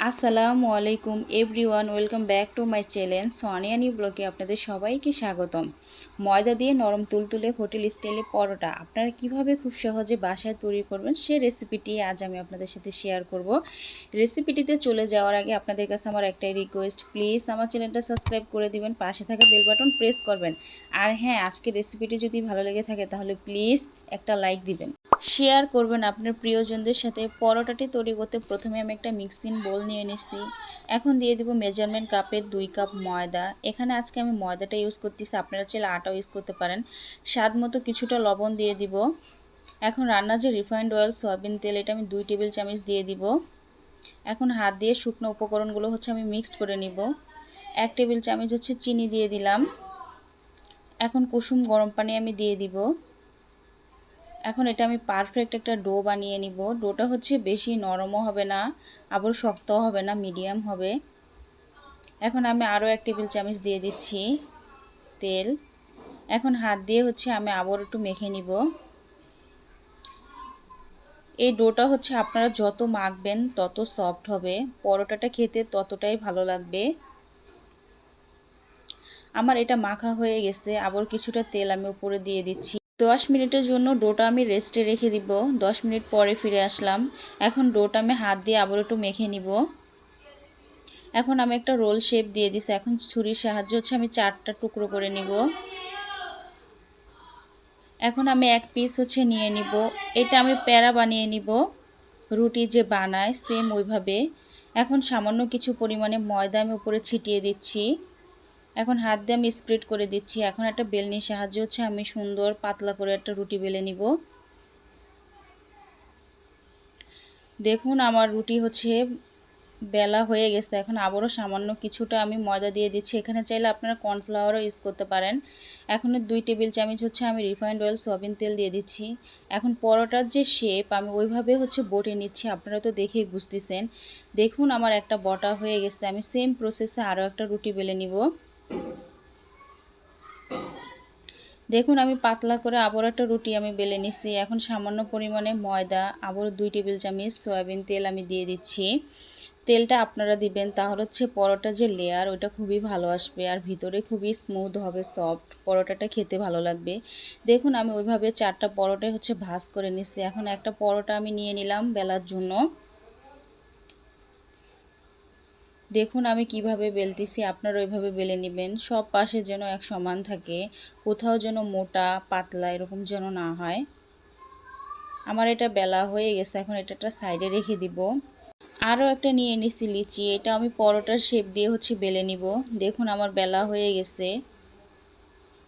আসসালামু আলাইকুম everyone, welcome back to my channel Sonia new ব্লগে আপনাদের সবাইকে স্বাগতম। ময়দা দিয়ে নরম তুলতুলে হোটেল স্টাইলে পরোটা আপনারা কিভাবে খুব সহজে বাসায় তৈরি করবেন সেই রেসিপিটি আজ আমি আপনাদের সাথে শেয়ার করব। রেসিপিটিতে চলে যাওয়ার আগে আপনাদের কাছে আমার একটাই রিকোয়েস্ট, প্লিজ আমার চ্যানেলটা সাবস্ক্রাইব করে দিবেন, পাশে থাকা বেল বাটন প্রেস করবেন। আর হ্যাঁ, আজকের রেসিপিটি যদি ভালো লেগে থাকে তাহলে প্লিজ একটা লাইক দিবেন, শেয়ার করবেন আপনার প্রিয়জনদের সাথে। পরোটাটি তৈরি করতে প্রথমে আমি একটা মিক্সিং বোল নিয়ে নিচ্ছি। এখন দিয়ে দিব মেজারমেন্ট কাপের 2 কাপ ময়দা। এখানে আজকে আমি ময়দাটা ইউজ করতেছি, আপনারা চাইলে আটাও ইউজ করতে পারেন। স্বাদ মতো কিছুটা লবণ দিয়ে দিব। এখন রান্নার যে রিফাইন্ড অয়েল সয়াবিন তেল, এটা আমি 2 টেবিল চামচ দিয়ে দিব। এখন হাত দিয়ে শুকনো উপকরণগুলো আমি মিক্সড করে নিব। 1 টেবিল চামচ চিনি দিয়ে দিলাম। এখন কুসুম গরম পানি আমি দিয়ে দিব। এখন এটা আমি পারফেক্ট একটা ডো বানিয়ে নিব। ডোটা বেশি নরমও হবে না, আবার শক্তও হবে না, মিডিয়াম হবে। এখন আমি আরও 1 টেবিল চামচ দিয়ে দিচ্ছি তেল। এখন হাত দিয়ে আমি আবার একটু মেখে নিব। এই ডোটা আপনারা যত মাখবেন তত সফট হবে, পরোটাটা খেতে ততটাই ভালো লাগবে। আমার এটা মাখা হয়ে গেছে, আবার কিছুটা তেল আমি উপরে দিয়ে দিচ্ছি। 10 মিনিটের জন্য ডোটা আমি রেস্টে রেখে দিব। 10 মিনিট পরে ফিরে আসলাম। এখন ডোটা আমি হাত দিয়ে আবার একটু মেখে নিব। এখন আমি একটা রোল শেপ দিয়ে দিছি। এখন ছুরির সাহায্যে আমি 4টা টুকরো করে নিব। এখন আমি এক পিস নিয়ে নিব। এটা আমি প্যারা বানিয়ে নিব, রুটি যে বানায় সেম ওইভাবে। এখন সামান্য কিছু পরিমাণে ময়দা আমি উপরে ছিটিয়ে দিচ্ছি। এখন হাত দিয়ে আমি স্প্রেড করে দিচ্ছি। এখন একটা বেলনির সাহায্যে আমি সুন্দর পাতলা করে একটা রুটি বেলে নিব। দেখুন আমার রুটি বেলা হয়ে গেছে। এখন আবারও সামান্য কিছুটা আমি ময়দা দিয়ে দিচ্ছি। এখানে চাইলে আপনারা কর্নফ্লাওয়ারও ইউজ করতে পারেন। এখন 2 টেবিল চামচ আমি রিফাইন্ড অয়েল সয়াবিন তেল দিয়ে দিচ্ছি। এখন পরোটার যে শেপ আমি ওইভাবে বটে নিচ্ছি, আপনারা তো দেখেই বুঝতেছেন। দেখুন আমার একটা বটা হয়ে গেছে। আমি সেম প্রসেসে আরও একটা রুটি বেলে নিব। দেখুন আমি পাতলা করে আবার একটা রুটি আমি বেলে নিচ্ছি। এখন সামান্য পরিমাণে ময়দা, আবার 2 টেবিল চামচ সয়াবিন তেল আমি দিয়ে দিচ্ছি। তেলটা আপনারা দিবেন, তাহলে পরোটা যে লেয়ার ওটা খুবই ভালো আসবে, আর ভিতরে খুবই স্মুথ হবে, সফট, পরোটাটা খেতে ভালো লাগবে। দেখুন আমি ওইভাবে 4টা পরোটাই ভাজ করে নিচ্ছি। এখন একটা পরোটা আমি নিয়ে নিলাম বেলার জন্য। দেখুন আমি কিভাবে বেলতেছি, আপনারা ওইভাবে বেলে নেবেন। সব পাশে যেন এক সমান থাকে, কোথাও যেন মোটা পাতলা এরকম যেন না হয়। আমার এটা বেলা হয়ে গেছে। এখন এটা একটা সাইডে রেখে দিব। আরও একটা নিয়ে নিছি লিচি, এটা আমি পরোটার শেপ দিয়ে বেলে নিব। দেখুন আমার বেলা হয়ে গেছে।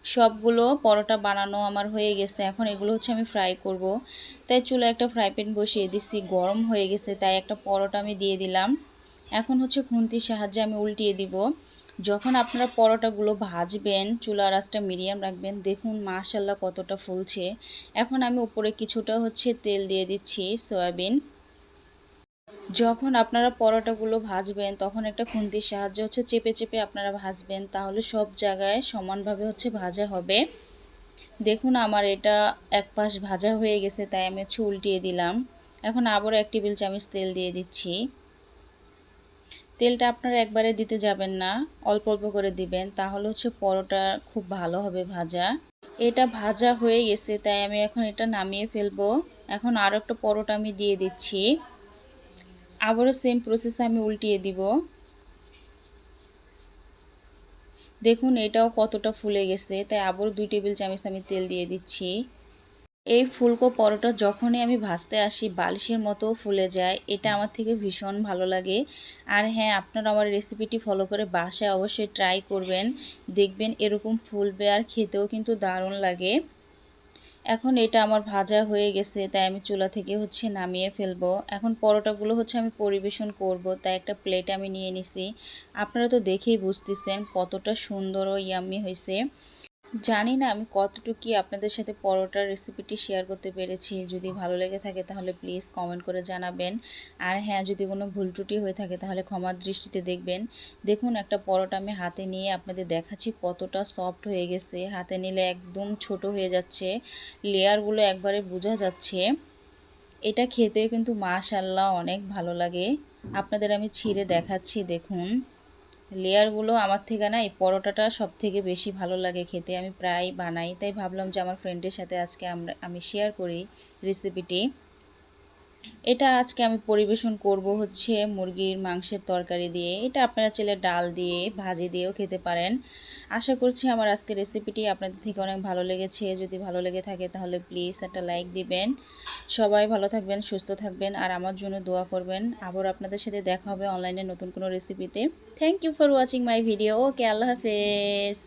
সবগুলো পরোটা বানানো আমার হয়ে গেছে। এখন এগুলো আমি ফ্রাই করব। তাই চুলায় একটা ফ্রাই প্যান বসিয়ে দিছি, গরম হয়ে গেছে, তাই একটা পরোটা আমি দিয়ে দিলাম। এখন খুন্তির সাহায্যে আমি উল্টিয়ে দিব। যখন আপনারা পরোটাগুলো ভাজবেন চুলার আঁচটা মিডিয়াম রাখবেন। দেখুন মাশাআল্লাহ কতটা ফুলছে। এখন আমি উপরে কিছুটা তেল দিয়ে দিচ্ছি সয়াবিন। যখন আপনারা পরোটাগুলো ভাজবেন তখন একটা খুন্তির সাহায্যে চেপে চেপে আপনারা ভাজবেন, তাহলে সব জায়গায় সমানভাবে ভাজা হবে। দেখুন আমার এটা এক পাশ ভাজা হয়ে গেছে, তাই আমি উল্টিয়ে দিলাম। এখন আবারও 1 টেবিল চামচ তেল দিয়ে দিচ্ছি। তেলটা আপনারা একবারে দিতে যাবেন না, অল্প অল্প করে দিবেন, তাহলে পরোটা খুব ভালো হবে ভাজা। এটা ভাজা হয়ে গেছে, তাই আমি এখন এটা নামিয়ে ফেলবো। এখন আরও একটা পরোটা আমি দিয়ে দিচ্ছি। আবারও সেম প্রসেসে আমি উল্টিয়ে দিব। দেখুন এটাও কতটা ফুলে গেছে, তাই আবারও 2 টেবিল চামচ আমি তেল দিয়ে দিচ্ছি। এই ফুলকো পরোটা যখনই আমি ভাজতে আসি বালিশের মতো ফুলে যায়, এটা আমার থেকে ভীষণ ভালো লাগে। আর হ্যাঁ, আপনারা আমার রেসিপিটি ফলো করে বাসায় অবশ্যই ট্রাই করবেন, দেখবেন এরকম ফুলবে আর খেতেও কিন্তু দারুণ লাগে। এখন এটা আমার ভাজা হয়ে গেছে, তাই আমি চুলা থেকে নামিয়ে ফেলবো। এখন পরোটাগুলো আমি পরিবেশন করব, তাই একটা প্লেট আমি নিয়ে নিছি। আপনারা তো দেখেই বুঝতেছেন কতটা সুন্দর ও ইয়াম্মি হয়েছে। জানি না আমি কতটুকু আপনাদের সাথে পরোটার রেসিপিটি শেয়ার করতে পেরেছি। যদি ভালো লেগে থাকে তাহলে প্লিজ কমেন্ট করে জানাবেন। আর হ্যাঁ, যদি কোনো ভুল ত্রুটি হয়ে থাকে তাহলে ক্ষমার দৃষ্টিতে দেখবেন। দেখুন একটা পরোটা আমি হাতে নিয়ে আপনাদের দেখাচ্ছি কতটা সফট হয়ে গেছে। হাতে নিলে একদম ছোট হয়ে যাচ্ছে, লেয়ারগুলো একবারে বোঝা যাচ্ছে। এটা খেতে কিন্তু মাশাআল্লাহ অনেক ভালো লাগে। আপনাদের আমি ছিঁড়ে দেখাচ্ছি, দেখুন লেয়ারগুলো আমার থেকে না এই পরোটাটা সব থেকে বেশি ভালো লাগে খেতে। আমি প্রায় বানাই, তাই ভাবলাম যে আমার ফ্রেন্ডের সাথে আজকে আমি শেয়ার করি রেসিপিটি। এটা আজকে আমি পরিবেশন করব হচ্ছে মুরগির মাংসের তরকারি দিয়ে। এটা আপনারা চাইলে ডাল দিয়ে ভাজি দিয়েও খেতে পারেন। আশা করছি আমার আজকের রেসিপিটি আপনাদের থেকে অনেক ভালো লেগেছে। যদি ভালো লেগে থাকে তাহলে প্লিজ একটা লাইক দিবেন। সবাই ভালো থাকবেন, সুস্থ থাকবেন আর আমার জন্য দোয়া করবেন। আবার আপনাদের সাথে দেখা হবে অনলাইনে নতুন কোনো রেসিপিতে। Thank you for watching my video. Okay, আল্লাহ হাফেজ।